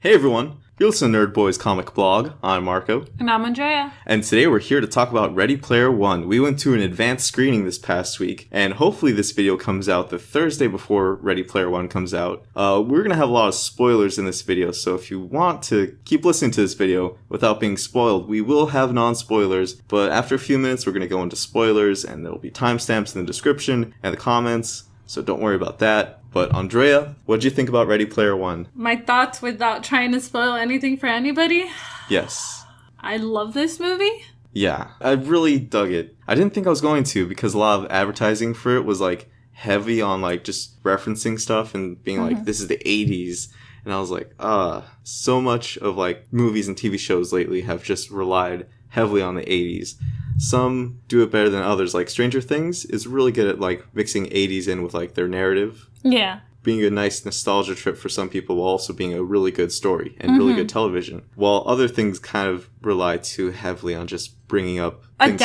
Hey everyone, you're listening to Nerd Boys Comic Blog. I'm Marco. And I'm Andrea. And today we're here to talk about Ready Player One. We went to an advanced screening this past week, and hopefully this video comes out the Thursday before Ready Player One comes out. We're going to have a lot of spoilers in this video, so if you want to keep listening to this video without being spoiled, we will have non-spoilers, but after a few minutes we're going to go into spoilers, and there will be timestamps in the description and the comments, so don't worry about that. But Andrea, what did you think about Ready Player One? My thoughts without trying to spoil anything for anybody? Yes. I love this movie. Yeah, I really dug it. I didn't think I was going to because a lot of advertising for it was like heavy on like just referencing stuff and being like, this is the 80s. And I was like, so much of like movies and TV shows lately have just relied heavily on the 80s. Some do it better than others. Like Stranger Things is really good at like mixing 80s in with like their narrative. Yeah. Being a nice nostalgia trip for some people while also being a really good story and really good television. While other things kind of rely too heavily on just bringing up things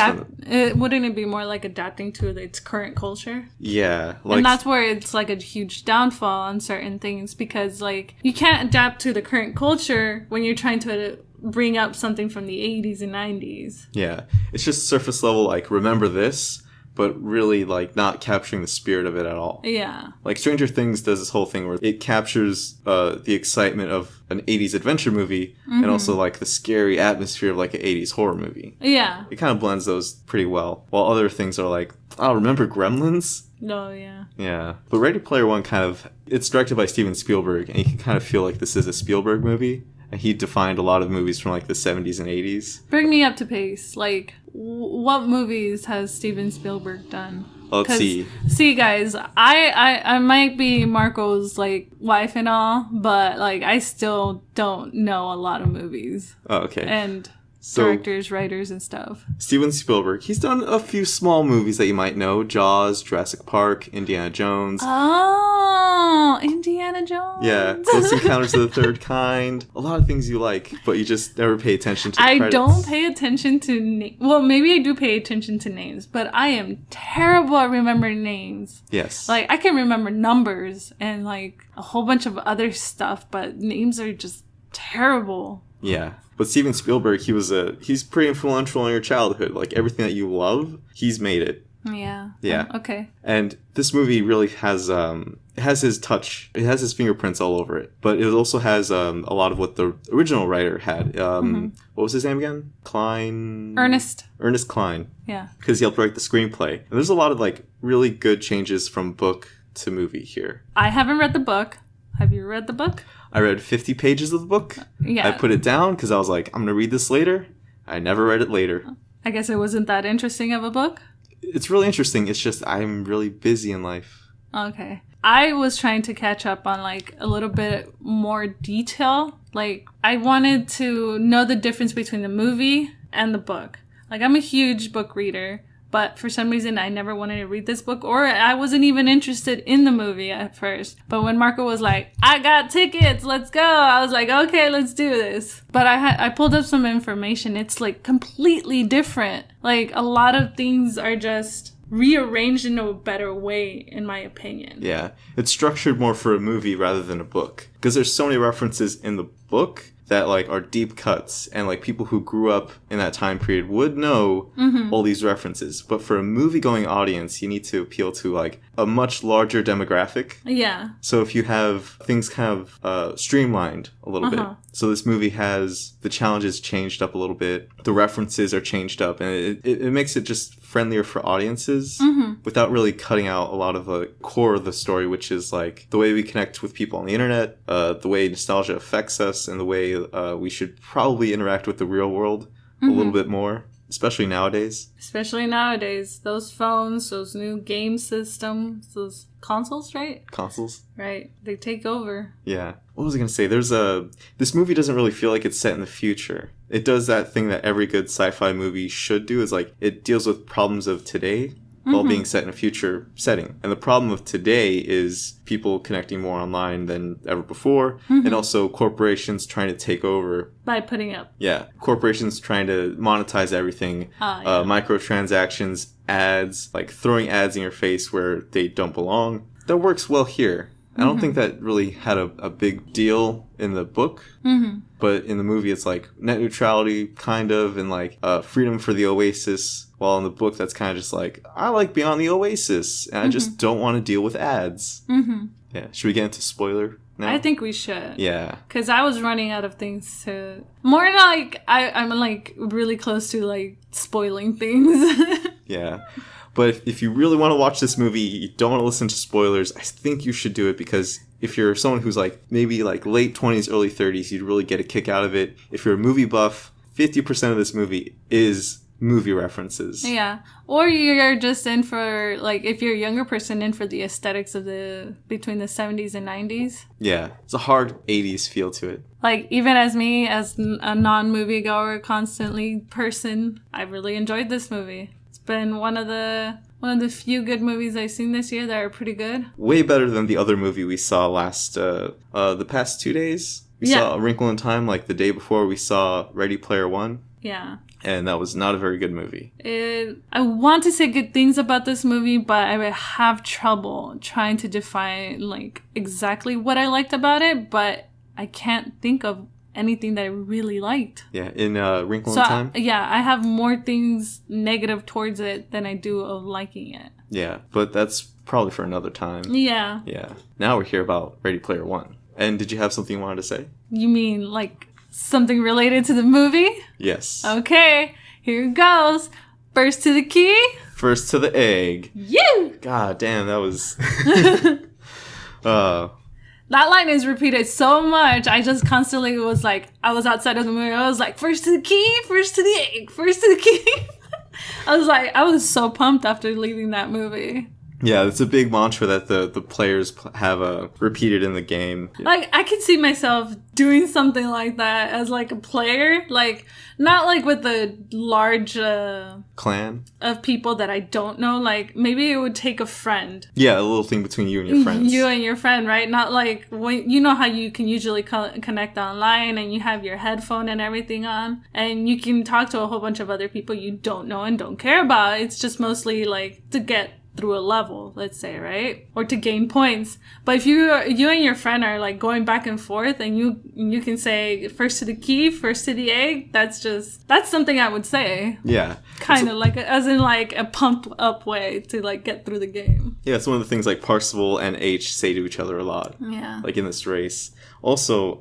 wouldn't it be more like adapting to its current culture? Yeah. And that's where it's like a huge downfall on certain things because like you can't adapt to the current culture when you're trying to bring up something from the 80s and 90s. Yeah. It's just surface level like remember this, but really like not capturing the spirit of it at all. Yeah. Like Stranger Things does this whole thing where it captures the excitement of an 80s adventure movie and also like the scary atmosphere of like an 80s horror movie. Yeah. It kind of blends those pretty well. While other things are like, remember Gremlins? Oh, yeah. Yeah. But Ready Player One it's directed by Steven Spielberg and you can kind of feel like this is a Spielberg movie. And he defined a lot of movies from like the 70s and 80s. Bring me up to pace. Like, what movies has Steven Spielberg done? Let's see. See, guys, I might be Marco's like wife and all, but like I still don't know a lot of movies. Oh, okay. And directors, writers, and stuff. Steven Spielberg. He's done a few small movies that you might know. Jaws, Jurassic Park, Indiana Jones. Oh, Indiana Jones. Yeah, Close Encounters of the Third Kind. A lot of things you like, but you just never pay attention to the credits. I don't pay attention to well, maybe I do pay attention to names, but I am terrible at remembering names. Yes. Like, I can remember numbers and like a whole bunch of other stuff, but names are just terrible. Yeah. But Steven Spielberg, he's pretty influential in your childhood. Like, everything that you love, he's made it. Yeah. Yeah. Okay. And this movie really has, it has his touch. It has his fingerprints all over it. But it also has a lot of what the original writer had. What was his name again? Ernest Cline. Yeah. Because he helped write the screenplay. And there's a lot of, like, really good changes from book to movie here. I haven't read the book. Have you read the book? I read 50 pages of the book. Yeah. I put it down because I was like, I'm going to read this later. I never read it later. I guess it wasn't that interesting of a book? It's really interesting. It's just I'm really busy in life. Okay. I was trying to catch up on like a little bit more detail. Like I wanted to know the difference between the movie and the book. Like I'm a huge book reader. But for some reason, I never wanted to read this book, or I wasn't even interested in the movie at first. But when Marco was like, I got tickets, let's go, I was like, okay, let's do this. But I pulled up some information. It's like completely different. Like a lot of things are just rearranged in a better way, in my opinion. Yeah, it's structured more for a movie rather than a book. Because there's so many references in the book that like are deep cuts and like people who grew up in that time period would know all these references. But for a movie going audience, you need to appeal to like a much larger demographic. Yeah. So if you have things kind of streamlined a little bit. So this movie has the challenges changed up a little bit. The references are changed up and it makes it just friendlier for audiences without really cutting out a lot of the core of the story, which is like the way we connect with people on the internet, the way nostalgia affects us, and the way we should probably interact with the real world a little bit more, especially nowadays. Those phones, those new game systems, those consoles, right? Consoles. Right. They take over. Yeah. What was I going to say? This movie doesn't really feel like it's set in the future. It does that thing that every good sci-fi movie should do, is like it deals with problems of today while being set in a future setting. And the problem of today is people connecting more online than ever before, and also corporations trying to take over. By putting up. Yeah. Corporations trying to monetize everything. Microtransactions, ads, like throwing ads in your face where they don't belong. That works well here. I don't think that really had a big deal in the book. Mm-hmm. But in the movie, it's like net neutrality, kind of, and like freedom for the Oasis. While in the book, that's kind of just like, I like being on the Oasis, and I just don't want to deal with ads. Mm-hmm. Yeah. Should we get into spoiler now? I think we should. Yeah. Because I was running out of things to... More like, I'm like really close to like spoiling things. Yeah. But if you really want to watch this movie, you don't want to listen to spoilers, I think you should do it, because if you're someone who's like maybe like late 20s, early 30s, you'd really get a kick out of it. If you're a movie buff, 50% of this movie is movie references. Yeah. Or you're just in for, like, if you're a younger person, in for the aesthetics of between the 70s and 90s. Yeah. It's a hard 80s feel to it. Like, even as me, as a non-moviegoer, constantly person, I really enjoyed this movie. It's been one of the few good movies I've seen this year that are pretty good. Way better than the other movie we saw the past 2 days. We saw A Wrinkle in Time, like the day before we saw Ready Player One. Yeah. And that was not a very good movie. I want to say good things about this movie, but I would have trouble trying to define like exactly what I liked about it, but I can't think of anything that I really liked. Yeah, in Wrinkle in Time? I have more things negative towards it than I do of liking it. Yeah, but that's probably for another time. Yeah. Yeah. Now we're here about Ready Player One. And did you have something you wanted to say? You mean like something related to the movie? Yes. Okay, here it goes. First to the key. First to the egg. You! God damn, that was... That line is repeated so much. I just constantly was like, I was outside of the movie. I was like, first to the key, first to the egg, first to the key. I was so pumped after leaving that movie. Yeah, it's a big mantra that the players have repeated in the game. Like, I could see myself doing something like that as, like, a player. Like, not, like, with a large... clan? Of people that I don't know. Like, maybe it would take a friend. Yeah, a little thing between you and your friends. You and your friend, right? Not like... you know how you can usually connect online and you have your headphone and everything on. And you can talk to a whole bunch of other people you don't know and don't care about. It's just mostly, like, to get through a level, let's say, right? Or to gain points. But if you and your friend are like going back and forth and you can say first to the key, first to the egg, that's something I would say. Yeah. Kind of like, as in like a pumped up way to like get through the game. Yeah, it's one of the things like Parsival and H say to each other a lot. Yeah. Like in this race. Also,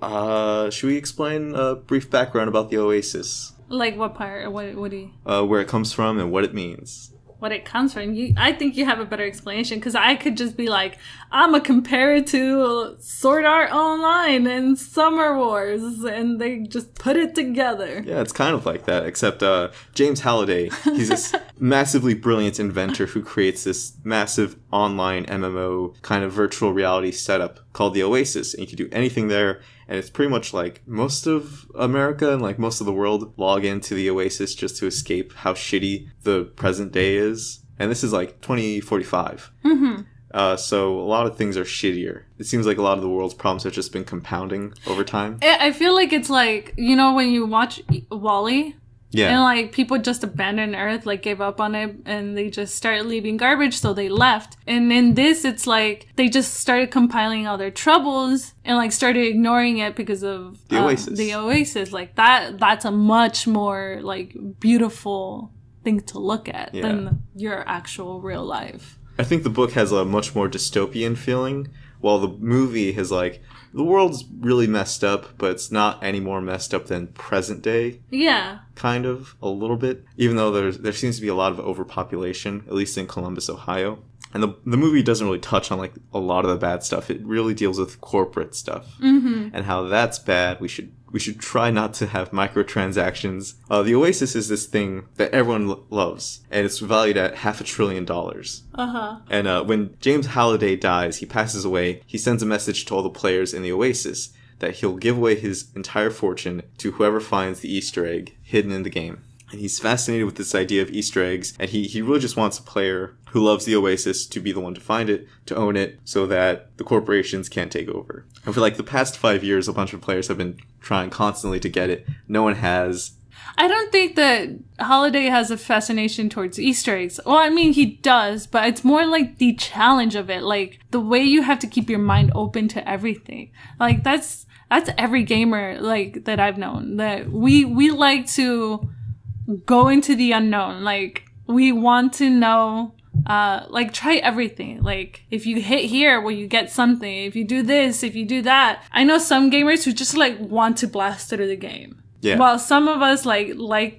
should we explain a brief background about the Oasis? Like what part? What do you... Where it comes from and what it means. What it comes from. I think you have a better explanation, because I could just be like, I'm gonna compare it to Sword Art Online and Summer Wars, and they just put it together. Yeah, it's kind of like that, except James Halliday, he's this massively brilliant inventor who creates this massive online MMO kind of virtual reality setup called the Oasis, and you can do anything there. And it's pretty much like most of America and like most of the world log into the Oasis just to escape how shitty the present day is. And this is like 2045. Mm-hmm. So a lot of things are shittier. It seems like a lot of the world's problems have just been compounding over time. I feel like it's like, you know, when you watch WALL-E? Yeah. And like people just abandoned Earth, like gave up on it, and they just started leaving garbage, so they left. And in this, it's like they just started compiling all their troubles and like started ignoring it because of the Oasis. The Oasis. Like that's a much more like beautiful thing to look at than your actual real life. I think the book has a much more dystopian feeling, while the movie has like, the world's really messed up, but it's not any more messed up than present day. Yeah. Kind of, a little bit. Even though there seems to be a lot of overpopulation, at least in Columbus, Ohio. And the movie doesn't really touch on like a lot of the bad stuff. It really deals with corporate stuff. Mm-hmm. And how that's bad. We should try not to have microtransactions. The Oasis is this thing that everyone loves, and it's valued at $500 billion. Uh-huh. And when James Halliday dies, he passes away, he sends a message to all the players in the Oasis that he'll give away his entire fortune to whoever finds the Easter egg hidden in the game. And he's fascinated with this idea of Easter eggs, and he really just wants a player who loves the Oasis to be the one to find it, to own it, so that the corporations can't take over. And for like the past 5 years, a bunch of players have been trying constantly to get it. No one has. I don't think that Holiday has a fascination towards Easter eggs. Well, I mean, he does, but it's more like the challenge of it. Like, the way you have to keep your mind open to everything. Like, that's every gamer, like, that I've known. That we like to go into the unknown. Like, we want to know, like, try everything. Like, if you hit here, well, you get something. If you do this, if you do that. I know some gamers who just, like, want to blast through the game. Yeah. While some of us like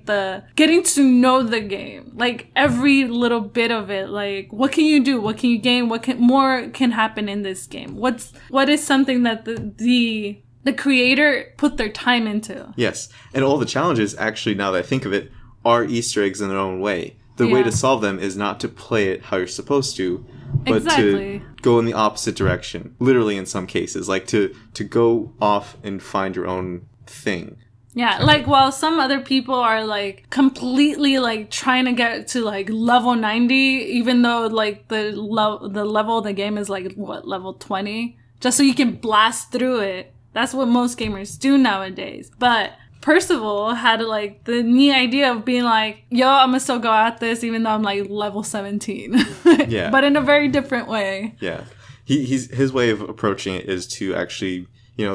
the getting to know the game, like every little bit of it, like what can you do, what can you gain, more can happen in this game. What is something that the creator put their time into? Yes, and all the challenges, actually, now that I think of it, are Easter eggs in their own way. The way to solve them is not to play it how you're supposed to, but to go in the opposite direction. Literally, in some cases, like to go off and find your own thing. Yeah, like, while some other people are, like, completely, like, trying to get to, like, level 90, even though, like, the level of the game is, like, what, level 20? Just so you can blast through it. That's what most gamers do nowadays. But Percival had, like, the neat idea of being like, yo, I'm gonna still go at this even though I'm, like, level 17. Yeah. But in a very different way. Yeah. His way of approaching it is to actually,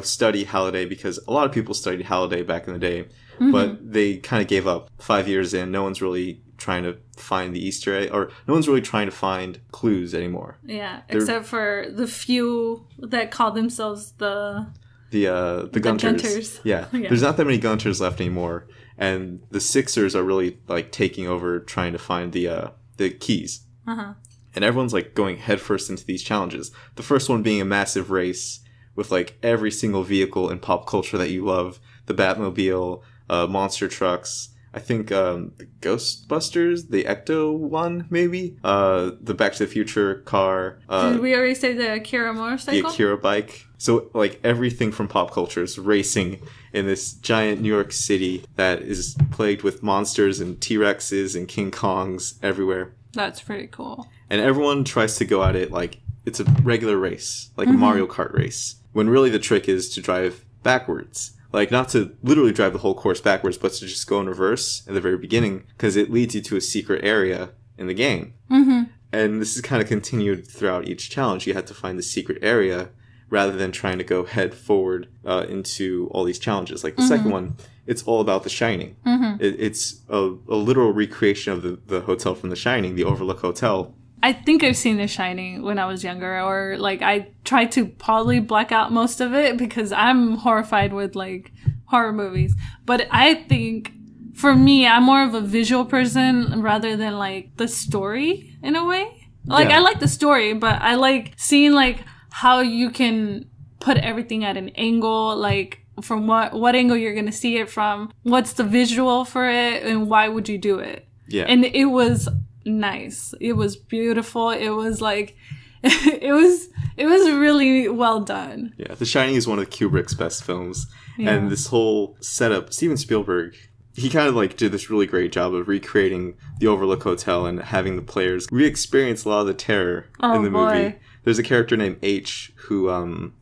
study Halliday, because a lot of people studied Halliday back in the day, but they kind of gave up 5 years in. No one's really trying to find the Easter egg, or no one's really trying to find clues anymore. Yeah, except for the few that call themselves the Gunters. Yeah. There's not that many Gunters left anymore, and the Sixers are really, like, taking over trying to find the keys. Uh-huh. And everyone's, like, going headfirst into these challenges. The first one being a massive race with, like, every single vehicle in pop culture that you love. The Batmobile, monster trucks, I think the Ghostbusters, the Ecto one, maybe? The Back to the Future car. Did we already say the Akira motorcycle? The Akira bike. So, like, everything from pop culture is racing in this giant New York City that is plagued with monsters and T-Rexes and King Kongs everywhere. That's pretty cool. And everyone tries to go at it like it's a regular race, like a Mario Kart race. When really the trick is to drive backwards. Like, not to literally drive the whole course backwards, but to just go in reverse at the very beginning, because it leads you to a secret area in the game. Mm-hmm. And this is kind of continued throughout each challenge. You have to find the secret area rather than trying to go head forward into all these challenges. Like the second one, it's all about The Shining. Mm-hmm. It's a literal recreation of the hotel from The Shining, the Overlook Hotel. I think I've seen The Shining when I was younger, or, like, I tried to probably black out most of it because I'm horrified with, like, horror movies. But I think, for me, I'm more of a visual person rather than, like, the story in a way. Like, I like the story, but I like seeing, like, how you can put everything at an angle, like, from what angle you're going to see it from, what's the visual for it, and why would you do it? Yeah. And it was nice. It was beautiful. It was like it was really well done. Yeah, The Shining is one of Kubrick's best films. Yeah. And this whole setup, Steven Spielberg, he kind of, like, did this really great job of recreating the Overlook Hotel and having the players re-experience a lot of the terror in the movie. There's a character named H who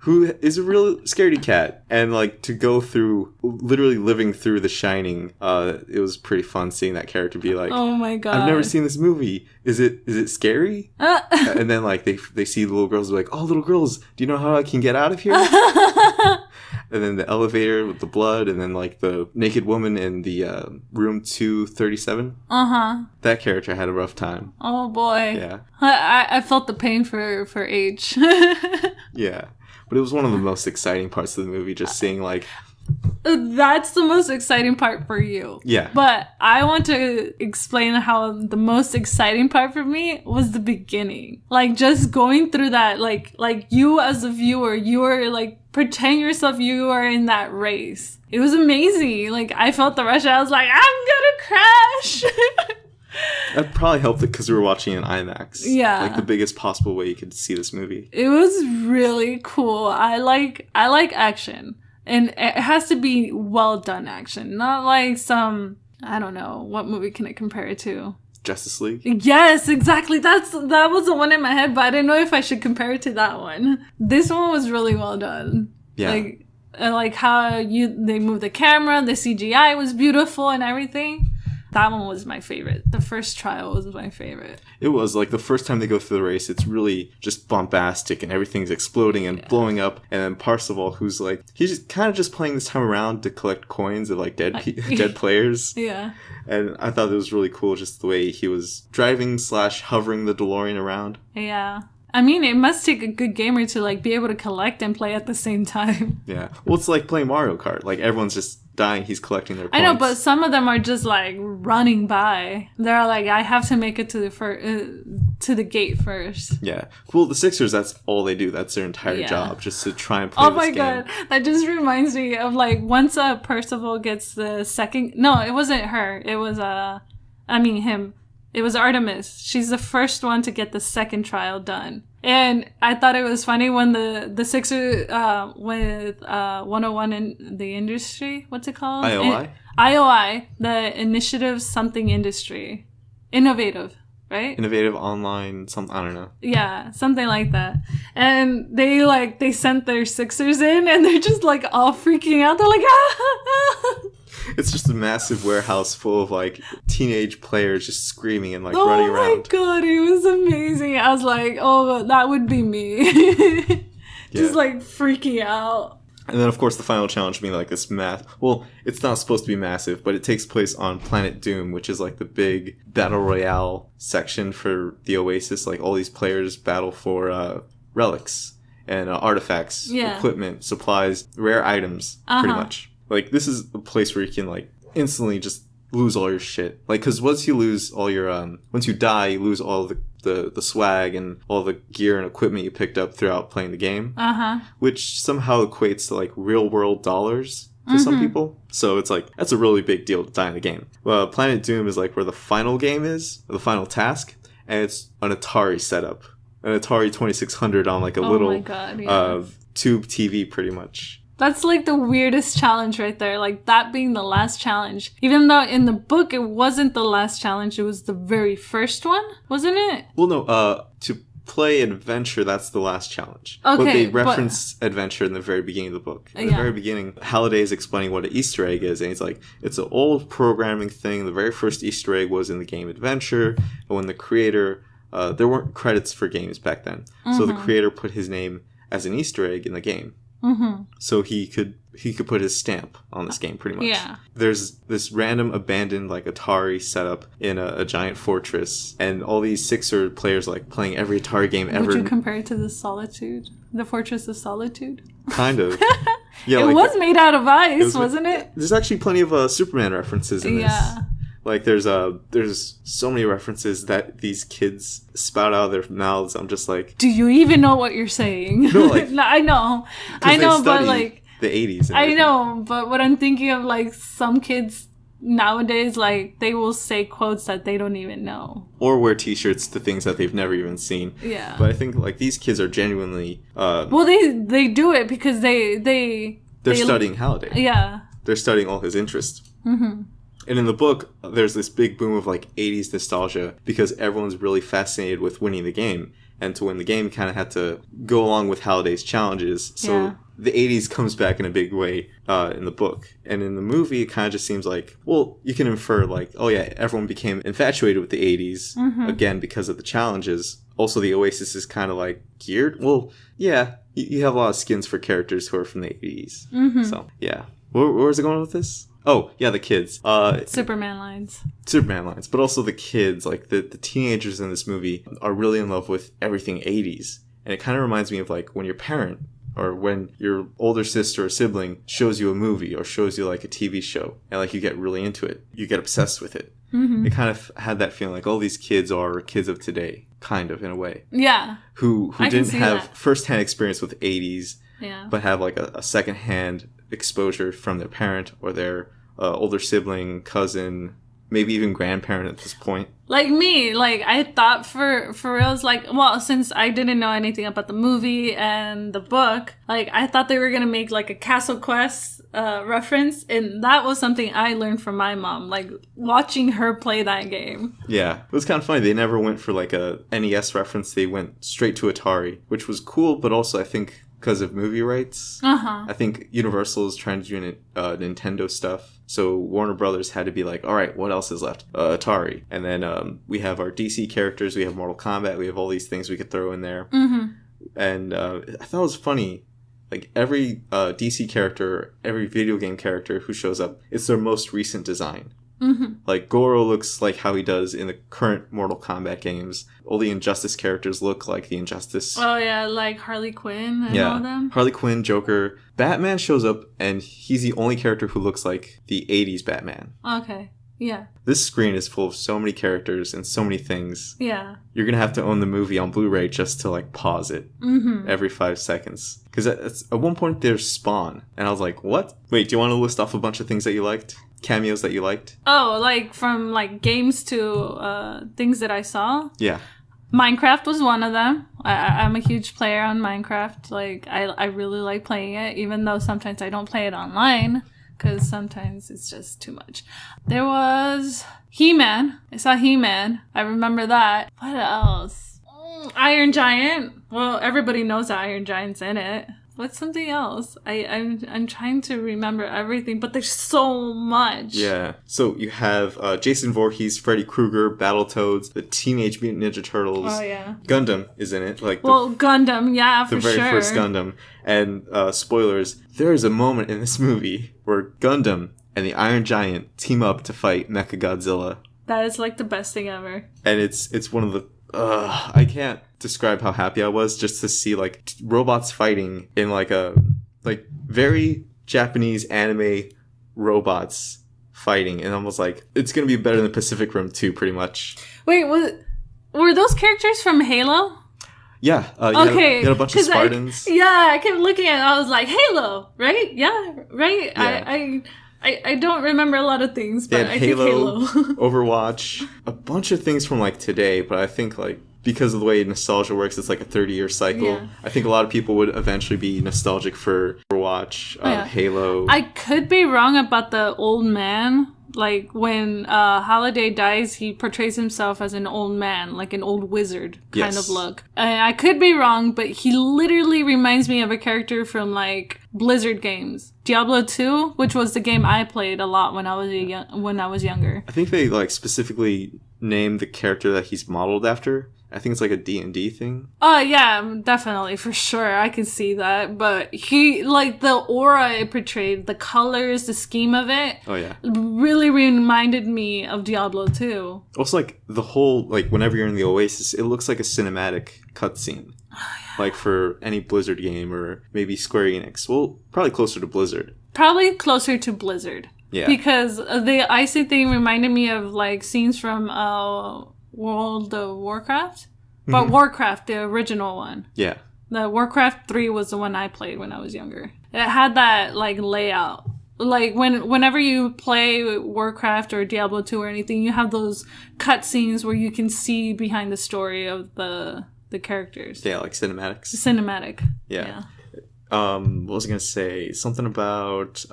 who is a real scaredy cat, and, like, to go through literally living through The Shining, it was pretty fun seeing that character be like, oh my god, I've never seen this movie, is it scary? And then, like, they see the little girls, like, oh, little girls, do you know how I can get out of here? And then the elevator with the blood, and then, like, the naked woman in the room 237. That character had a rough time. Oh boy. Yeah. I felt the pain for H. Yeah. But it was one of the most exciting parts of the movie, just seeing, like... That's the most exciting part for you. Yeah. But I want to explain how the most exciting part for me was the beginning. Like, just going through that, like you as a viewer, you were, like, pretend yourself you are in that race. It was amazing. Like, I felt the rush. I was like, I'm gonna crash! That probably helped it because we were watching in IMAX. Yeah. Like, the biggest possible way you could see this movie. It was really cool. I like action. And it has to be well done action. Not like some, I don't know, what movie can I compare it to? Justice League? Yes, exactly. That was the one in my head, but I didn't know if I should compare it to that one. This one was really well done. Yeah. Like, like how they moved the camera, the CGI was beautiful and everything. That one was my favorite. The first trial was my favorite. It was like the first time they go through the race, it's really just bombastic and everything's exploding and blowing up. And then Parzival, who's like, he's just kind of just playing this time around to collect coins of like dead players. Yeah. And I thought it was really cool just the way he was driving / hovering the DeLorean around. Yeah. I mean, it must take a good gamer to like be able to collect and play at the same time. Yeah. Well, it's like playing Mario Kart. Like everyone's just dying, he's collecting their points. I know, but some of them are just like running by. They're like, I have to make it to the gate first. Yeah. Well, the Sixers, that's all they do. That's their entire job, just to try and play oh this my game. God. That just reminds me of like once Percival gets the second... No, it wasn't her. It was, him. It was Artemis. She's the first one to get the second trial done. And I thought it was funny when the Sixer with 101 in the industry, what's it called? IOI? IOI, the Initiative Something Industry. Innovative, right? Innovative online, something, I don't know. Yeah, something like that. And they sent their Sixers in and they're just like all freaking out. They're like, ah! It's just a massive warehouse full of like teenage players just screaming and like running around. Oh my God, it was amazing. I was like, oh, that would be me. Just like freaking out. And then of course the final challenge being like this well, it's not supposed to be massive, but it takes place on Planet Doom, which is like the big battle royale section for the Oasis. Like all these players battle for relics and artifacts, equipment, supplies, rare items, pretty much. Like, this is a place where you can, like, instantly just lose all your shit. Like, because once you lose all your, once you die, you lose all the swag and all the gear and equipment you picked up throughout playing the game. Which somehow equates to, like, real-world dollars to some people. So it's like, that's a really big deal to die in the game. Well, Planet Doom is, like, where the final game is, the final task, and it's an Atari setup. An Atari 2600 on, like, a little tube TV, pretty much. That's like the weirdest challenge right there. Like that being the last challenge. Even though in the book it wasn't the last challenge, it was the very first one, wasn't it? Well, no, to play Adventure, that's the last challenge. Okay, but they reference Adventure in the very beginning of the book. In the very beginning, Halliday is explaining what an Easter egg is, and he's like, it's an old programming thing. The very first Easter egg was in the game Adventure, and when the creator, there weren't credits for games back then, so the creator put his name as an Easter egg in the game. So he could put his stamp on this game pretty much. Yeah. There's this random abandoned like Atari setup in a giant fortress, and all these Sixer players like playing every Atari game ever. Would you compare it to the Fortress of Solitude? Kind of. Yeah, it was made out of ice, wasn't it? There's actually plenty of Superman references in this. Yeah. Like there's so many references that these kids spout out of their mouths. I'm just like, do you even know what you're saying? No, like, no, I know, but like the 80s. I know, but what I'm thinking of, like some kids nowadays, like they will say quotes that they don't even know, or wear T-shirts to things that they've never even seen. Yeah. But I think like these kids are genuinely. Well, they do it because they're studying Halliday. Yeah. They're studying all his interests. And in the book, there's this big boom of like 80s nostalgia because everyone's really fascinated with winning the game. And to win the game, you kind of had to go along with Halliday's challenges. So the 80s comes back in a big way in the book. And in the movie, it kind of just seems like, well, you can infer like, oh yeah, everyone became infatuated with the 80s again because of the challenges. Also, the Oasis is kind of like geared. Well, yeah, you have a lot of skins for characters who are from the 80s. So, yeah. Where was it going with this? Oh, yeah, the kids. Superman lines. But also the kids, like the teenagers in this movie are really in love with everything 80s. And it kind of reminds me of like when your parent or when your older sister or sibling shows you a movie or shows you like a TV show and like you get really into it. You get obsessed with it. It kind of had that feeling like all these kids are kids of today, kind of in a way. Yeah. Who didn't have firsthand experience with 80s, but have like a secondhand exposure from their parent or their older sibling, cousin, maybe even grandparent at this point. Like me, like I thought for reals, like, well, since I didn't know anything about the movie and the book, like I thought they were gonna make like a Castle Quest reference, and that was something I learned from my mom, like watching her play that game. Yeah, it was kind of funny. They never went for like a NES reference. They went straight to Atari, which was cool, but also I think because of movie rights. I think Universal is trying to do Nintendo stuff. So Warner Brothers had to be like, all right, what else is left? Atari. And then we have our DC characters. We have Mortal Kombat. We have all these things we could throw in there. And I thought it was funny. Like every DC character, every video game character who shows up, it's their most recent design. Like Goro looks like how he does in the current Mortal Kombat games. All the Injustice characters look like the Injustice. Oh yeah, like Harley Quinn and all of them. Harley Quinn, Joker. Batman shows up and he's the only character who looks like the 80s Batman. Okay. Yeah. This screen is full of so many characters and so many things. Yeah. You're going to have to own the movie on Blu-ray just to like pause it every 5 seconds. Because at one point there's Spawn. And I was like, what? Wait, do you want to list off a bunch of things that you liked? Cameos that you liked? Oh, like from like games to things that I saw? Yeah. Minecraft was one of them. I'm a huge player on Minecraft. Like, I really like playing it, even though sometimes I don't play it online. Because sometimes it's just too much. There was He-Man. I saw He-Man. I remember that. What else? Iron Giant. Well, everybody knows that Iron Giant's in it. What's something else? I'm trying to remember everything, but there's so much. Yeah. So you have Jason Voorhees, Freddy Krueger, Battletoads, the Teenage Mutant Ninja Turtles. Oh, yeah. Gundam is in it. Like Gundam, yeah, for sure. The very first Gundam. And spoilers, there is a moment in this movie where Gundam and the Iron Giant team up to fight Mechagodzilla. That is like the best thing ever. And it's one of the... I can't describe how happy I was just to see like robots fighting in like a very Japanese anime robots fighting, and I was like, it's gonna be better than Pacific Rim 2 pretty much. Wait, were those characters from Halo? Yeah. Okay. You had a bunch of Spartans. I kept looking at it and I was like, Halo, right? Yeah, right? Yeah. I don't remember a lot of things, but I think Halo. Overwatch, a bunch of things from like today, but I think like because of the way nostalgia works, it's like a 30-year cycle. Yeah. I think a lot of people would eventually be nostalgic for Overwatch, Halo. I could be wrong about the old man. Like when Holiday dies, he portrays himself as an old man, like an old wizard kind of look. And I could be wrong, but he literally reminds me of a character from like Blizzard games. Diablo 2, which was the game I played a lot when I was younger. I think they like specifically named the character that he's modeled after. I think it's like a D&D thing. Oh, yeah, definitely, for sure. I can see that. But he, like, the aura it portrayed, the colors, the scheme of it, really reminded me of Diablo 2. Also, like, the whole, like, whenever you're in the Oasis, it looks like a cinematic cutscene. Oh, yeah. Like, for any Blizzard game or maybe Square Enix. Well, probably closer to Blizzard. Probably closer to Blizzard. Yeah. Because the icing thing reminded me of, like, scenes from World of Warcraft, but Warcraft, the original one. Yeah. The Warcraft 3 was the one I played when I was younger. It had that like layout. Like whenever you play Warcraft or Diablo 2 or anything, you have those cutscenes where you can see behind the story of the characters. Yeah, like cinematics. Cinematic. Yeah. What was I gonna say? Something about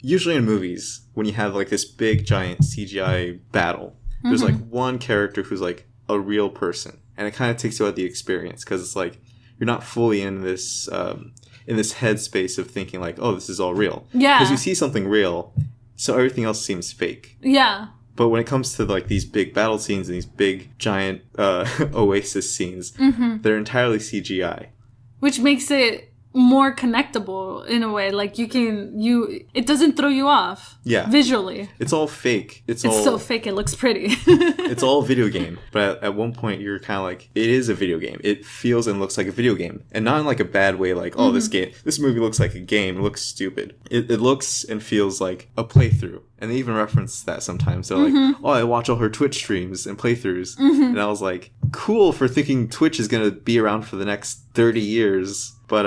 usually in movies when you have like this big giant CGI battle. There's like one character who's like a real person, and it kind of takes you out of the experience because it's like you're not fully in this headspace of thinking like, oh, this is all real. Yeah. Because you see something real, so everything else seems fake. Yeah. But when it comes to like these big battle scenes and these big giant Oasis scenes, they're entirely CGI, which makes it more connectable in a way. Like it doesn't throw you off. Yeah. Visually. It's all fake. It's all so fake it looks pretty. It's all video game. But at one point you're kind of like, it is a video game. It feels and looks like a video game. And not in like a bad way like, oh, this movie looks like a game. It looks stupid. It looks and feels like a playthrough. And they even reference that sometimes. They're like, oh, I watch all her Twitch streams and playthroughs. And I was like, cool for thinking Twitch is going to be around for the next 30 years. But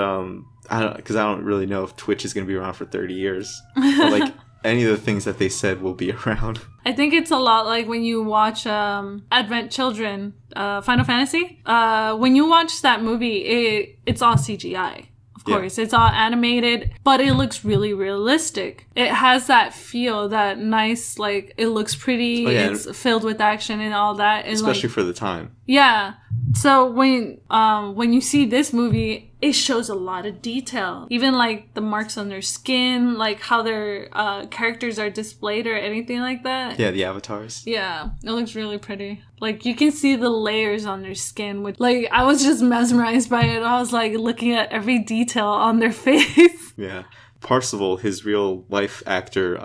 I don't really know if Twitch is going to be around for 30 years. Or like any of the things that they said will be around. I think it's a lot like when you watch Advent Children, Final Fantasy. When you watch that movie, it's all CGI. Of course, it's all animated, but it looks really realistic. It has that feel, that nice, like, it looks pretty, it's filled with action and all that. And especially like, for the time. Yeah. So when you see this movie, it shows a lot of detail. Even like the marks on their skin, like how their characters are displayed or anything like that. Yeah, the avatars. Yeah, it looks really pretty. Like you can see the layers on their skin, which like I was just mesmerized by it. I was like looking at every detail on their face. Yeah. Parzival, his real life actor,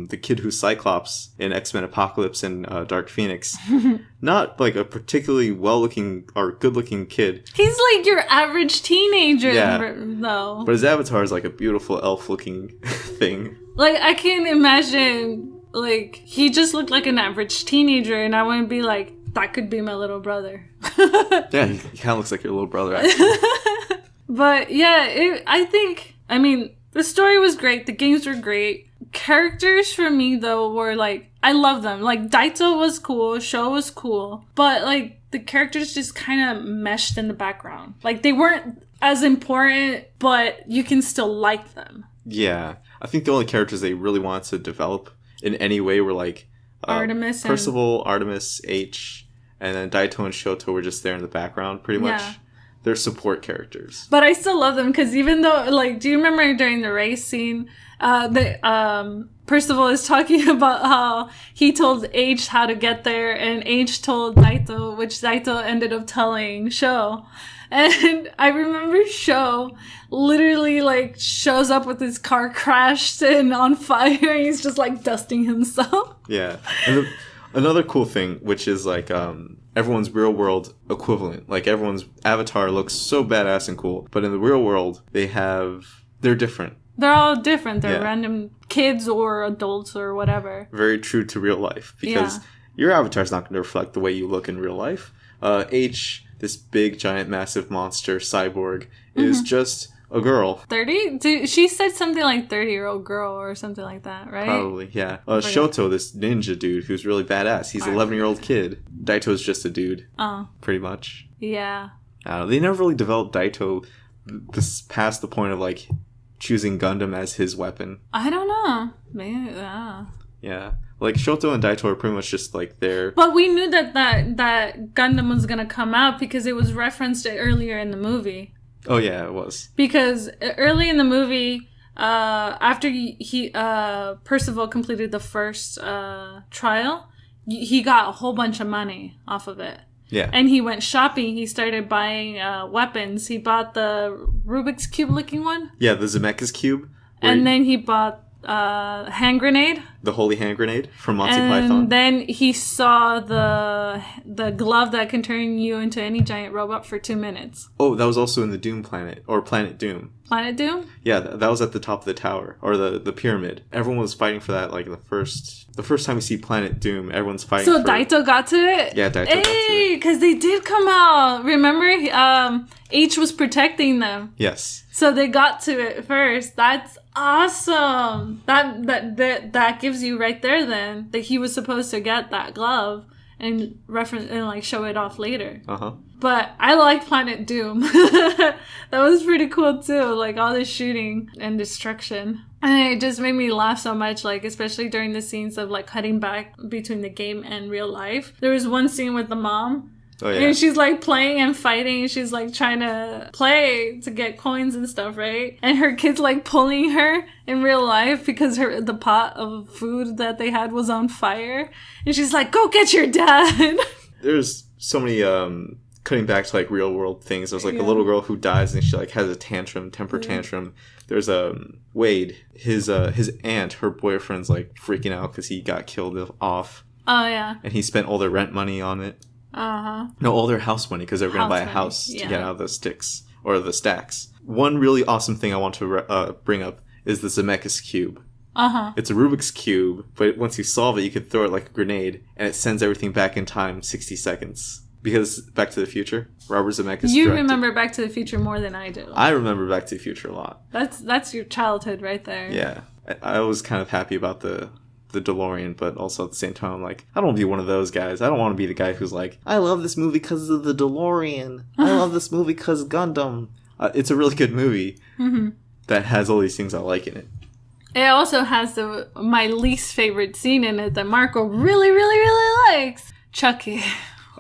the kid who's Cyclops in X-Men Apocalypse and Dark Phoenix, not like a particularly well-looking or good-looking kid. He's like your average teenager, Yeah. though. But his avatar is like a beautiful elf-looking thing. Like, I can't imagine, like, he just looked like an average teenager, and I wouldn't be like, that could be my little brother. Yeah, he kind of looks like your little brother, actually. But, yeah, I mean, the story was great, the games were great. Characters for me, though, were, like, I love them. Like, Daito was cool, Sho was cool, but, like, the characters just kind of meshed in the background. Like, they weren't as important, but you can still like them. Yeah. I think the only characters they really wanted to develop in any way were like Artemis and- Percival, Artemis, H, and then Daito and Shoto were just there in the background, pretty much. Yeah. They're support characters. But I still love them because even though, like, do you remember during the race scene, Percival is talking about how he told H how to get there, and H told Daito, which Daito ended up telling Sho. And I remember Sho literally, like, shows up with his car crashed and on fire. He's just, like, dusting himself. Yeah. And another cool thing, which is, like, everyone's real-world equivalent. Like, everyone's avatar looks so badass and cool. But in the real world, they're different. They're all different. They're Yeah. random kids or adults or whatever. Very true to real life. Because your avatar's not going to reflect the way you look in real life. H, this big, giant, massive monster cyborg, is just a girl. 30? She said something like 30-year-old girl or something like that, right? Probably, yeah. Shoto, this ninja dude who's really badass. He's an 11-year-old kid. Daito's just a dude, Oh, pretty much. yeah. They never really developed Daito this past the point of, like, choosing Gundam as his weapon. I don't know. Maybe, yeah. Yeah. Like, Shoto and Daito are pretty much just, like, there. But we knew that Gundam was gonna come out because it was referenced earlier in the movie. Oh, yeah, it was. Because early in the movie, after Percival completed the first trial, he got a whole bunch of money off of it. Yeah. And he went shopping. He started buying weapons. He bought the Rubik's Cube looking one. Yeah, the Zemeckis Cube. And then he bought hand grenade. The Holy Hand Grenade from Monty And Python. then he saw the glove that can turn you into any giant robot for 2 minutes. Oh, that was also in the Doom Planet, or Planet Doom. Planet Doom? Yeah, that was at the top of the tower, or the pyramid. Everyone was fighting for that, like, the first time we see Planet Doom, everyone's fighting So for Daito got to it? Yeah, Daito got to it. Because they did come out. Remember? H was protecting them. Yes. So they got to it first. That's awesome. That gives you right there then that he was supposed to get that glove and reference and like show it off later. Uh-huh. But I like Planet Doom. That was pretty cool too. Like all the shooting and destruction. And it just made me laugh so much, like especially during the scenes of like cutting back between the game and real life. There was one scene with the mom. Oh, yeah. And she's like playing and fighting. She's like trying to play to get coins and stuff, right? And her kid's like pulling her in real life because the pot of food that they had was on fire. And she's like, go get your dad. There's so many, cutting back to like real world things. There's like a little girl who dies and she like has a temper tantrum. There's Wade, his aunt, her boyfriend's like freaking out because he got killed off. Oh, yeah. And he spent all their rent money on it. Uh-huh. No, all their house money because they were going to buy a money, house to yeah. get out of the sticks or the stacks. One really awesome thing I want to bring up is the Zemeckis Cube. Uh-huh. It's a Rubik's Cube, but once you solve it, you can throw it like a grenade and it sends everything back in time 60 seconds. Because Back to the Future, Robert Zemeckis You directed. remember Back to the Future more than I do. I remember Back to the Future a lot. That's your childhood right there. Yeah. I was kind of happy about the DeLorean, but also at the same time, I'm like, I don't want to be one of those guys. I don't want to be the guy who's like, I love this movie because of the DeLorean. I love this movie because Gundam. It's a really good movie that has all these things I like in it. It also has my least favorite scene in it that Marco really, really, really likes. Chucky.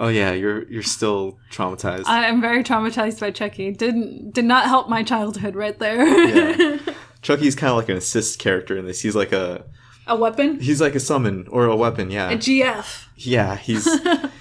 Oh yeah, you're still traumatized. I am very traumatized by Chucky. Did not help my childhood right there. Yeah. Chucky's kind of like an assist character in this. He's like a weapon? He's like a summon or a weapon, yeah. A GF. Yeah, he's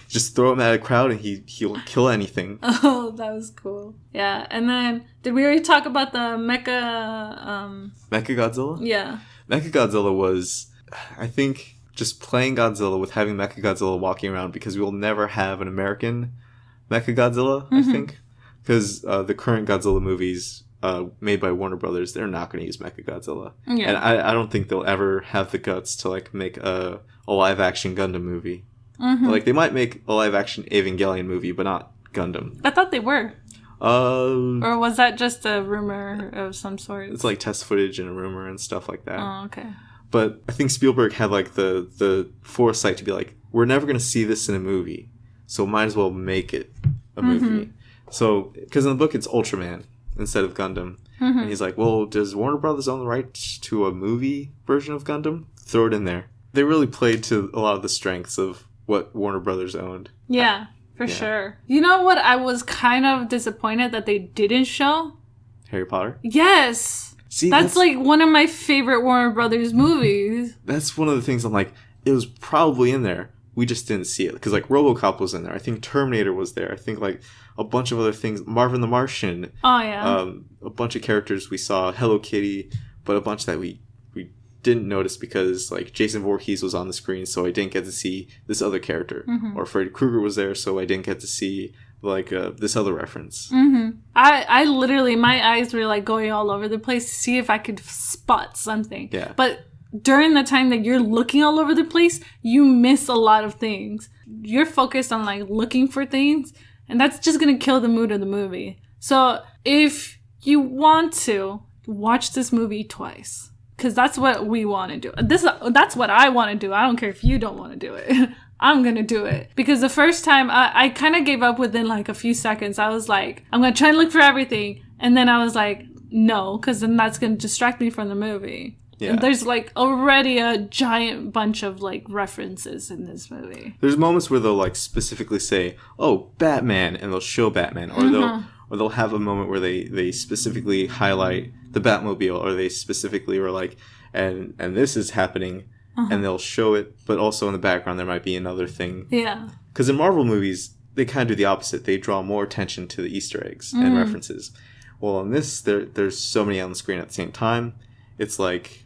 just throw him at a crowd and he'll kill anything. Oh, that was cool. Yeah, and then did we already talk about the Mecha Mechagodzilla? Yeah. Mechagodzilla was, I think, just playing Godzilla with having Mechagodzilla walking around, because we will never have an American Mechagodzilla, I think. Because the current Godzilla movies made by Warner Brothers, they're not going to use Mechagodzilla. Yeah. And I don't think they'll ever have the guts to like make a live-action Gundam movie. Like, they might make a live-action Evangelion movie, but not Gundam. I thought they were. Or was that just a rumor of some sort? It's like test footage and a rumor and stuff like that. Oh, okay. But I think Spielberg had like the foresight to be like, we're never going to see this in a movie, so might as well make it a movie. So, because in the book it's Ultraman instead of Gundam. And he's like, well, does Warner Brothers own the rights to a movie version of Gundam? Throw it in there. They really played to a lot of the strengths of what Warner Brothers owned. Yeah, for sure. You know what I was kind of disappointed that they didn't show? Harry Potter? Yes! See, that's like one of my favorite Warner Brothers movies. That's one of the things I'm like, it was probably in there. We just didn't see it. Because like RoboCop was in there. I think Terminator was there. I think like a bunch of other things. Marvin the Martian. Oh, yeah. A bunch of characters we saw. Hello Kitty. But a bunch that we didn't notice because like Jason Voorhees was on the screen, so I didn't get to see this other character. Or Freddy Krueger was there, so I didn't get to see like this other reference. I literally, my eyes were like going all over the place to see if I could spot something. Yeah. But during the time that you're looking all over the place, you miss a lot of things. You're focused on like looking for things, and that's just gonna kill the mood of the movie. So if you want to, watch this movie twice. Because that's what we want to do. That's what I want to do. I don't care if you don't want to do it. I'm going to do it. Because the first time, I kind of gave up within like a few seconds. I was like, I'm going to try and look for everything. And then I was like, no, because then that's going to distract me from the movie. Yeah. And there's like already a giant bunch of like references in this movie. There's moments where they'll like specifically say, oh, Batman, and they'll show Batman. Or they'll have a moment where they specifically highlight the Batmobile, or they specifically were like, and this is happening, and they'll show it, but also in the background there might be another thing. Yeah. Because in Marvel movies, they kind of do the opposite. They draw more attention to the Easter eggs and references. Well, in this, there's so many on the screen at the same time. It's like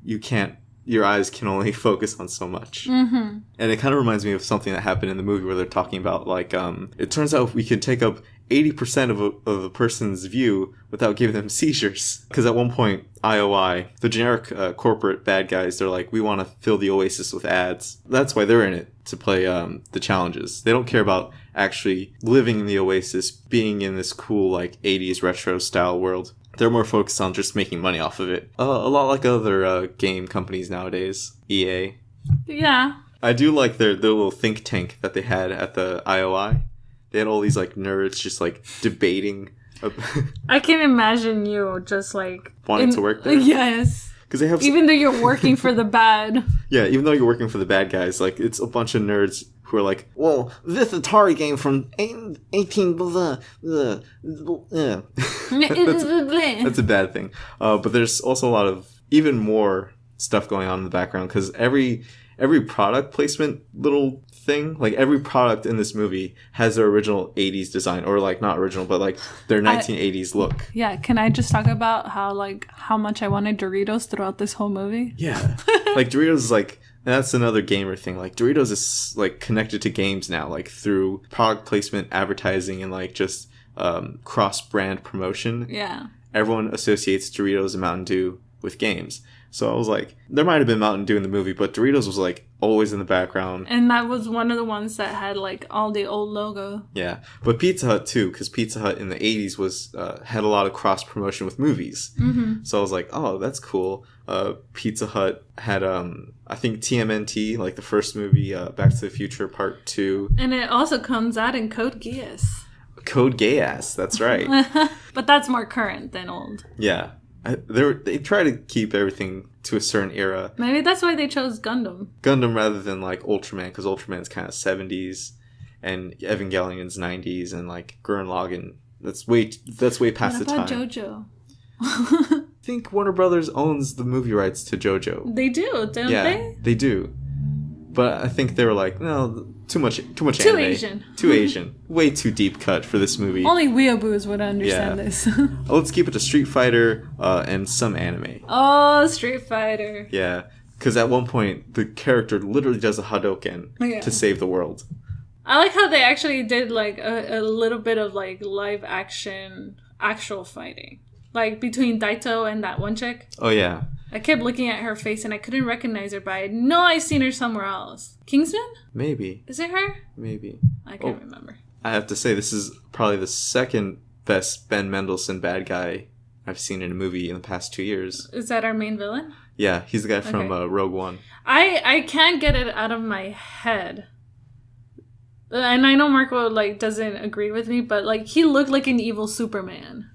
your eyes can only focus on so much. And it kind of reminds me of something that happened in the movie where they're talking about, like, it turns out we can take up 80% of a person's view without giving them seizures. Because at one point, IOI, the generic corporate bad guys, they're like, we want to fill the Oasis with ads. That's why they're in it, to play the challenges. They don't care about actually living in the Oasis, being in this cool, like, 80s retro style world. They're more focused on just making money off of it. A lot like other game companies nowadays. EA. Yeah. I do like their little think tank that they had at the IOI. They had all these like nerds just like debating. I can imagine you just like wanting to work there. Yes. Because they have even though you're working for the bad. Yeah, even though you're working for the bad guys, like it's a bunch of nerds who are like, well, this Atari game from 18 blah, blah, blah. That's a bad thing. But there's also a lot of even more stuff going on in the background because every product placement little thing, like every product in this movie has their original 80s design, or like not original, but like their 1980s look. Yeah, can I just talk about how much I wanted Doritos throughout this whole movie? Yeah. Like Doritos is like, that's another gamer thing. Like Doritos is like connected to games now, like through product placement, advertising, and like just cross-brand promotion. Yeah. Everyone associates Doritos and Mountain Dew with games. So I was like, there might have been Mountain Dew in the movie, but Doritos was like always in the background. And that was one of the ones that had like all the old logo. Yeah, but Pizza Hut too, because Pizza Hut in the 80s was had a lot of cross promotion with movies. Mm-hmm. So I was like, oh, that's cool. Pizza Hut had I think TMNT, like the first movie, Back to the Future Part 2. And it also comes out in Code Geass. Code Geass, that's right. But that's more current than old. Yeah. They try to keep everything to a certain era. Maybe that's why they chose Gundam. Gundam rather than like Ultraman, because Ultraman's kind of 70s. and Evangelion's 90s, and like Gurren Lagann. That's way past the time. What about JoJo? I think Warner Brothers owns the movie rights to JoJo. They do, don't Yeah, they? they do. But I think they were like, no, too much Too anime. Asian. Too Asian. Way too deep cut for this movie. Only weeaboos would understand Yeah. this. Let's keep it to Street Fighter and some anime. Oh, Street Fighter. Yeah, because at one point the character literally does a Hadouken Yeah. to save the world. I like how they actually did like a little bit of like live action actual fighting. Like between Daito and that one chick. Oh yeah, I kept looking at her face and I couldn't recognize her, but I know I've seen her somewhere else. Kingsman? maybe. Is it her? Maybe. I can't remember. I have to say, this is probably the second best Ben Mendelsohn bad guy I've seen in a movie in the past 2 years. Is that our main villain? Yeah, he's the guy from Okay. Rogue One. I can't get it out of my head. And I know Marco like doesn't agree with me, but like he looked like an evil Superman.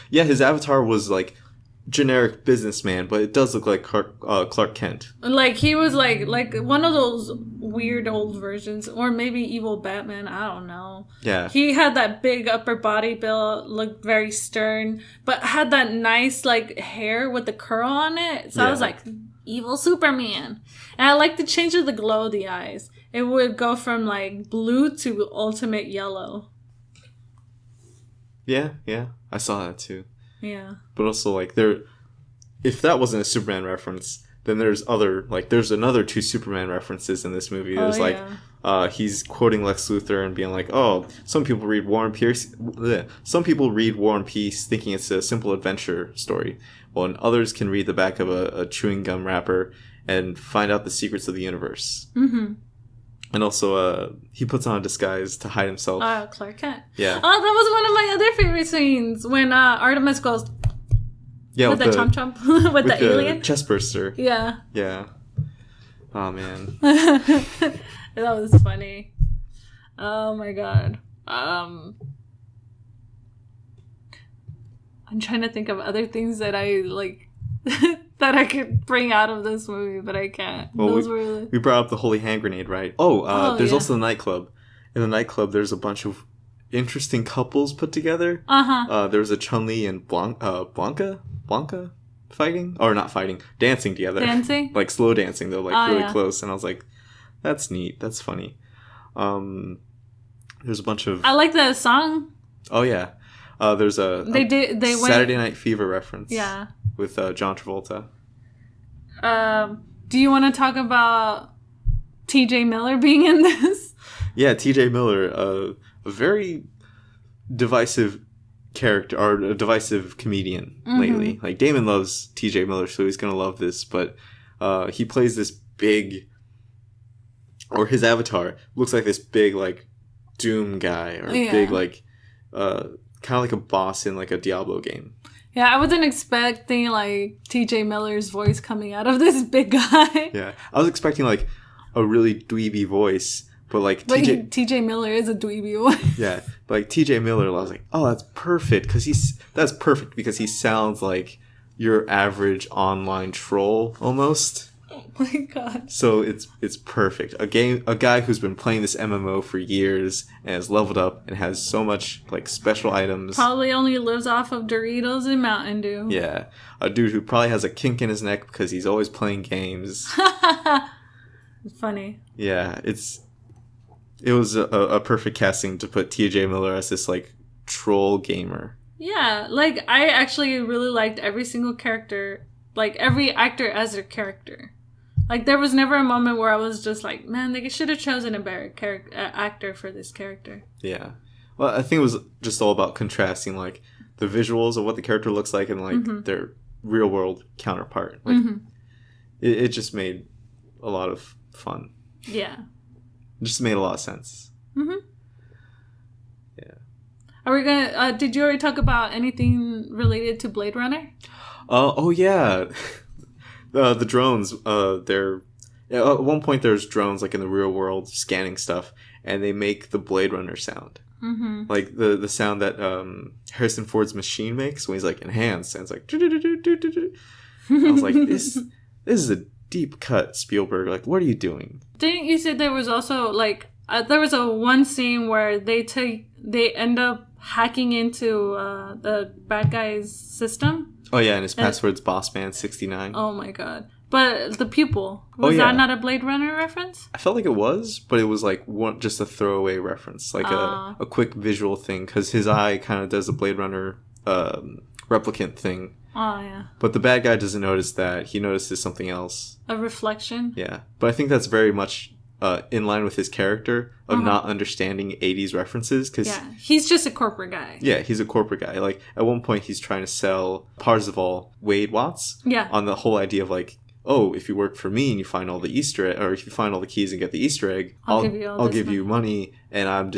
Yeah, his avatar was like generic businessman, but it does look like Clark Kent. Like he was like one of those weird old versions, or maybe evil Batman. I don't know. Yeah. He had that big upper body build, looked very stern, but had that nice like hair with the curl on it. So I was Yeah. like, evil Superman. And I like the change of the glow of the eyes. It would go from like blue to ultimate yellow. Yeah, I saw that too. Yeah. But also, like, if that wasn't a Superman reference, then there's another 2 Superman references in this movie. There's he's quoting Lex Luthor and being like, "Oh, some people read War and Peace thinking it's a simple adventure story, while and others can read the back of a chewing gum wrapper and find out the secrets of the universe." Mm-hmm. And also, he puts on a disguise to hide himself. Clark Kent. Yeah. Oh, that was one of my other favorite scenes when Artemis goes Yeah, with the chomp chomp with the alien. chest burster. Yeah. Yeah. Oh man. That was funny. Oh my god. I'm trying to think of other things that I like that I could bring out of this movie, but I can't. Well, Those were we brought up the holy hand grenade, right? There's also the nightclub. In the nightclub, there's a bunch of interesting couples put together. There was a Chun-Li and Blanca fighting, or not fighting, dancing together. Dancing? Like slow dancing though, like really yeah. close. And I was like, that's neat. That's funny. There's a bunch of. I like the song. Oh yeah. There's a They went Saturday Night Fever reference. Yeah. With John Travolta. Do you want to talk about TJ Miller being in this? Yeah, TJ Miller, a very divisive character, or a divisive comedian lately. Like, Damon loves TJ Miller, so he's gonna love this, but he plays this big, or his avatar looks like this big, like, Doom guy, or big, like, kind of like a boss in, like, a Diablo game. Yeah, I wasn't expecting, like, TJ Miller's voice coming out of this big guy. Yeah, I was expecting, like, a really dweeby voice, but, like, TJ Miller is a dweeby voice. Yeah, but like TJ Miller, I was like, oh, that's perfect because he sounds like your average online troll almost. Oh my god! So it's perfect. A guy who's been playing this MMO for years and has leveled up and has so much like special items. Probably only lives off of Doritos and Mountain Dew. Yeah, a dude who probably has a kink in his neck because he's always playing games. Funny. Yeah, it was a perfect casting to put TJ Miller as this like troll gamer. Yeah, like I actually really liked every single character, like every actor as their character. Like there was never a moment where I was just like, man, they should have chosen a better actor for this character. Yeah. Well, I think it was just all about contrasting like the visuals of what the character looks like and like their real world counterpart. Like it just made a lot of fun. Yeah. It just made a lot of sense. Mm-hmm. Yeah. Are we gonna? Did you already talk about anything related to Blade Runner? Oh yeah, the drones. At one point there's drones like in the real world scanning stuff, and they make the Blade Runner sound. Mm-hmm. Like the sound that Harrison Ford's machine makes when he's like enhanced, and it's like. I was like, this is a deep cut, Spielberg. Like, what are you doing? Didn't you say there was also like there was one scene where they end up hacking into the bad guy's system. Oh yeah, and his password's Bossman69. Oh my god. But the pupil, was that not a Blade Runner reference? I felt like it was, but it was like just a throwaway reference, like a quick visual thing, because his eye kind of does a Blade Runner replicant thing. Oh, yeah. But the bad guy doesn't notice that. He notices something else. A reflection? Yeah. But I think that's very much in line with his character of not understanding 80s references. Yeah, he's just a corporate guy. Yeah, he's a corporate guy. Like, at one point, he's trying to sell Parzival Wade Watts. Yeah. On the whole idea of, like, oh, if you work for me and you find all the Easter egg, or if you find all the keys and get the Easter egg, I'll give you money. And I'm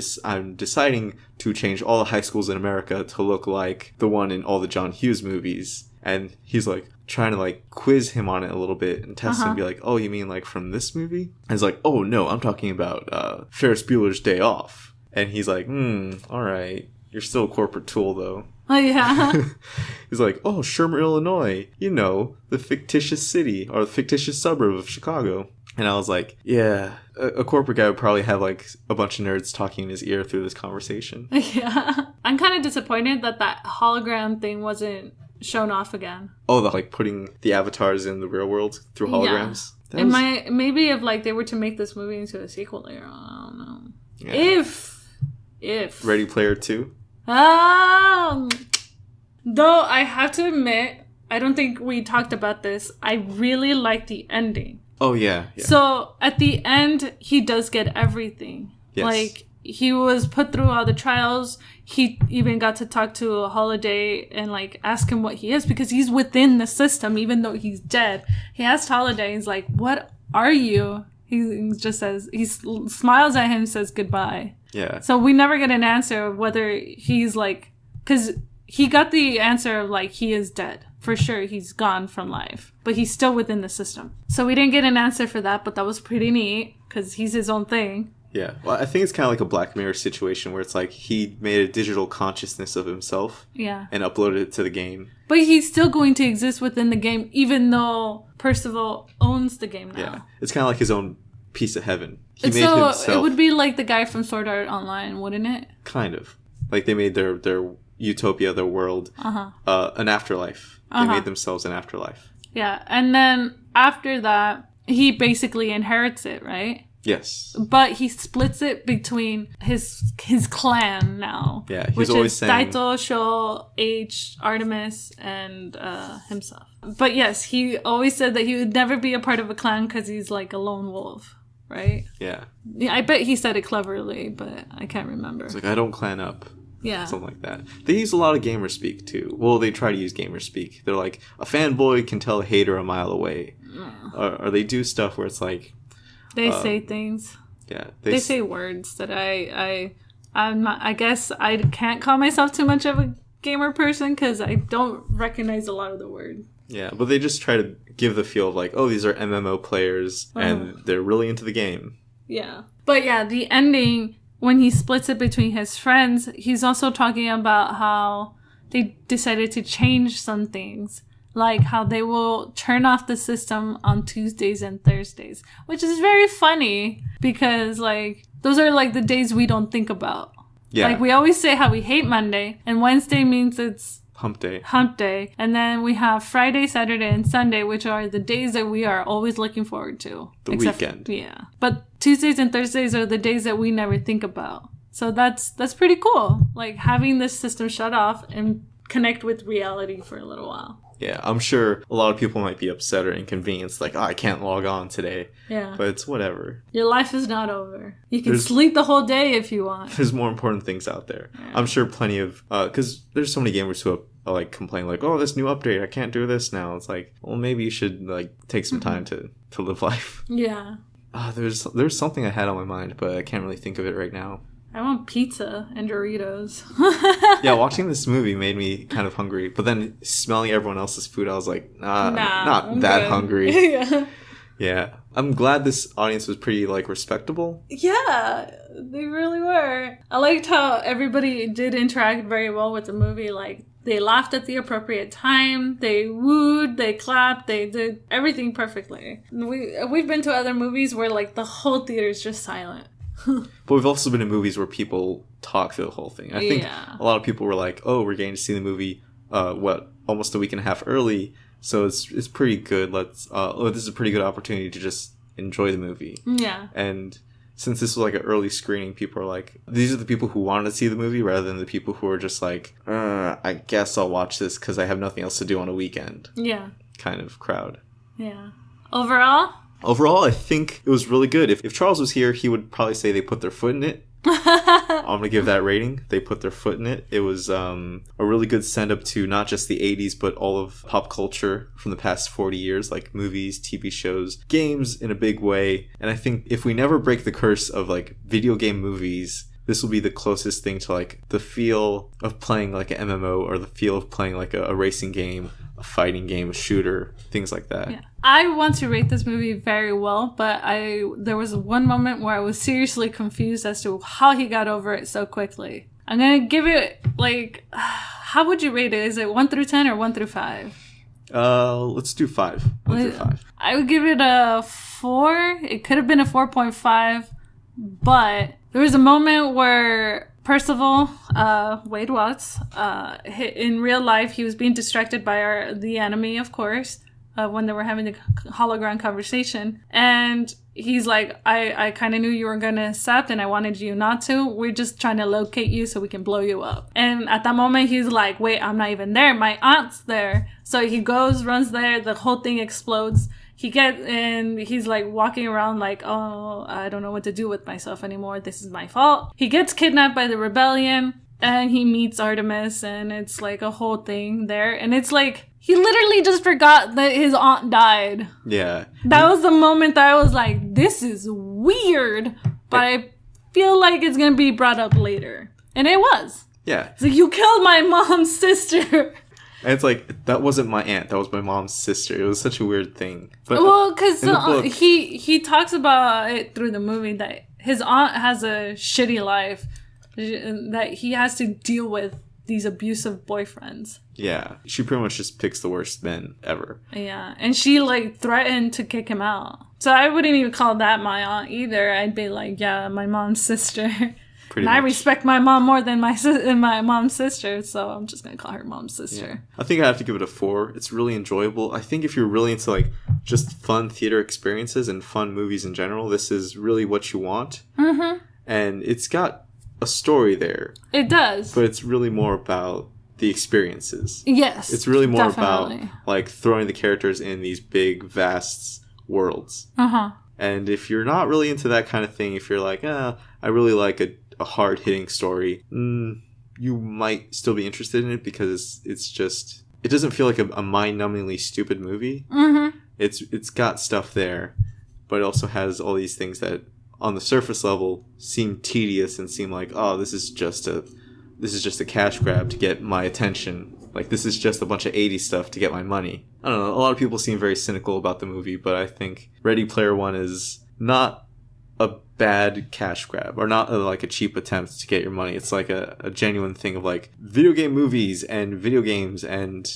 deciding to change all the high schools in America to look like the one in all the John Hughes movies. And he's like trying to like quiz him on it a little bit and test him and be like, oh, you mean like from this movie? And he's like, oh no, I'm talking about Ferris Bueller's Day Off. And he's like, all right, you're still a corporate tool though. Oh, yeah. He's like, oh, Shermer, Illinois. You know, the fictitious city or the fictitious suburb of Chicago. And I was like, yeah, a corporate guy would probably have like a bunch of nerds talking in his ear through this conversation. Yeah. I'm kind of disappointed that hologram thing wasn't shown off again. Oh, like putting the avatars in the real world through holograms? Yeah. Maybe if like they were to make this movie into a sequel later on, I don't know. Yeah. If. Ready Player 2? Though I have to admit, I don't think we talked about this. I really like the ending. Oh, yeah. So at the end, he does get everything. Yes. Like, he was put through all the trials. He even got to talk to Holiday and like ask him what he is, because he's within the system, even though he's dead. He asked Holiday, he's like, what are you? He just says, he smiles at him and says goodbye. Yeah. So we never get an answer of whether he's like, because he got the answer of like, he is dead. For sure, he's gone from life. But he's still within the system. So we didn't get an answer for that, but that was pretty neat, because he's his own thing. Yeah. Well, I think it's kind of like a Black Mirror situation where it's like he made a digital consciousness of himself. Yeah. And uploaded it to the game. But he's still going to exist within the game, even though Percival owns the game now. Yeah. It's kind of like his own piece of heaven. He made so himself. It would be like the guy from Sword Art Online, wouldn't it? Kind of. Like they made their utopia, their world, an afterlife. They made themselves an afterlife. Yeah. And then after that, he basically inherits it, right? Yes. But he splits it between his clan now. Yeah, he's which always is saying... Daito, Sho, H, Artemis, and himself. But yes, he always said that he would never be a part of a clan because he's like a lone wolf, right? Yeah. Yeah, I bet he said it cleverly, but I can't remember. It's like, I don't clan up. Yeah. Something like that. They use a lot of gamer speak, too. Well, they try to use gamer speak. They're like, a fanboy can tell a hater a mile away. Or they do stuff where it's like... They say things. Yeah. They say words that I'm not... I guess I can't call myself too much of a gamer person because I don't recognize a lot of the word. Yeah, but they just try to give the feel of like, oh, these are MMO players and they're really into the game. Yeah. But yeah, the ending... When he splits it between his friends, he's also talking about how they decided to change some things. Like how they will turn off the system on Tuesdays and Thursdays. Which is very funny because like those are like the days we don't think about. Yeah. Like we always say how we hate Monday and Wednesday means it's Hump day. Hump day. And then we have Friday, Saturday, and Sunday, which are the days that we are always looking forward to. The weekend. Yeah. But Tuesdays and Thursdays are the days that we never think about. So that's pretty cool. Like having this system shut off and connect with reality for a little while. Yeah, I'm sure a lot of people might be upset or inconvenienced, like, oh, I can't log on today. Yeah. But it's whatever. Your life is not over. You can sleep the whole day if you want. There's more important things out there. Yeah. I'm sure plenty of, because there's so many gamers who like complain, like, oh, this new update, I can't do this now. It's like, well, maybe you should, like, take some time to live life. Yeah. There's something I had on my mind, but I can't really think of it right now. I want pizza and Doritos. Yeah, watching this movie made me kind of hungry. But then smelling everyone else's food, I was like, not I'm that good. hungry. Yeah. Yeah. I'm glad this audience was pretty, like, respectable. Yeah, they really were. I liked how everybody did interact very well with the movie. Like, they laughed at the appropriate time. They wooed, they clapped, they did everything perfectly. We've been to other movies where, like, the whole theater is just silent. But we've also been in movies where people talk through the whole thing. I think a lot of people were like, "Oh, we're getting to see the movie, almost a week and a half early, so it's pretty good. This is a pretty good opportunity to just enjoy the movie." Yeah. And since this was like an early screening, people are like, these are the people who wanted to see the movie rather than the people who are just like, I guess I'll watch this because I have nothing else to do on a weekend. Yeah. Kind of crowd. Yeah. Overall, I think it was really good. If Charles was here, he would probably say they put their foot in it. I'm going to give that rating. They put their foot in it. It was a really good send-up to not just the 80s, but all of pop culture from the past 40 years, like movies, TV shows, games in a big way. And I think if we never break the curse of like video game movies, this will be the closest thing to like the feel of playing like an MMO or the feel of playing like a racing game, a fighting game, a shooter, things like that. Yeah. I want to rate this movie very well, but there was one moment where I was seriously confused as to how he got over it so quickly. I'm going to give it like, how would you rate it? Is it 1 through 10 or 1 through 5? Let's do 5. 1 through 5. I would give it a 4. It could have been a 4.5, but there was a moment where Percival, Wade Watts, in real life, he was being distracted by the enemy, of course, when they were having the hologram conversation. And he's like, I kind of knew you were going to accept and I wanted you not to. We're just trying to locate you so we can blow you up. And at that moment, he's like, wait, I'm not even there. My aunt's there. So he goes, runs there. The whole thing explodes. He's like walking around like, oh, I don't know what to do with myself anymore. This is my fault. He gets kidnapped by the rebellion and he meets Artemis and it's like a whole thing there. And it's like, he literally just forgot that his aunt died. Yeah. That was the moment that I was like, this is weird. But I feel like it's going to be brought up later. And it was. Yeah. It's like, you killed my mom's sister. And it's like, that wasn't my aunt. That was my mom's sister. It was such a weird thing. But well, because he talks about it through the movie that his aunt has a shitty life. That he has to deal with these abusive boyfriends. Yeah. She pretty much just picks the worst men ever. Yeah. And she like threatened to kick him out. So I wouldn't even call that my aunt either. I'd be like, yeah, my mom's sister. Pretty much. I respect my mom more than my mom's sister, so I'm just going to call her mom's sister. Yeah. I think I have to give it a 4. It's really enjoyable. I think if you're really into like just fun theater experiences and fun movies in general, this is really what you want. Mm-hmm. And it's got a story there. It does. But it's really more about the experiences. Yes. It's really more about like throwing the characters in these big, vast worlds. Uh-huh. And if you're not really into that kind of thing, if you're like, I really like a hard-hitting story, you might still be interested in it because it's just, it doesn't feel like a mind-numbingly stupid movie. Mm-hmm. It's got stuff there, but it also has all these things that on the surface level seem tedious and seem like, oh, this is just a cash grab to get my attention. Like, this is just a bunch of 80s stuff to get my money. I don't know, a lot of people seem very cynical about the movie, but I think Ready Player One is not a bad cash grab, or not like a cheap attempt to get your money. It's like a genuine thing of like video game movies and video games and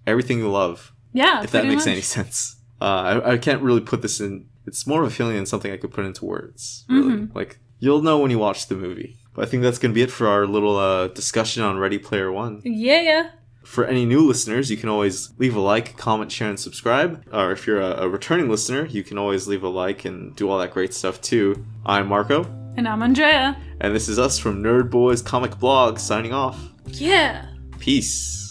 everything you love. Yeah, if that makes any sense. I can't really put this in. It's more of a feeling than something I could put into words. Really, like you'll know when you watch the movie. But I think that's gonna be it for our little discussion on Ready Player One. Yeah. For any new listeners, you can always leave a like, comment, share, and subscribe. Or if you're a returning listener, you can always leave a like and do all that great stuff too. I'm Marco. And I'm Andrea. And this is us from Nerd Boys Comic Blog signing off. Yeah. Peace.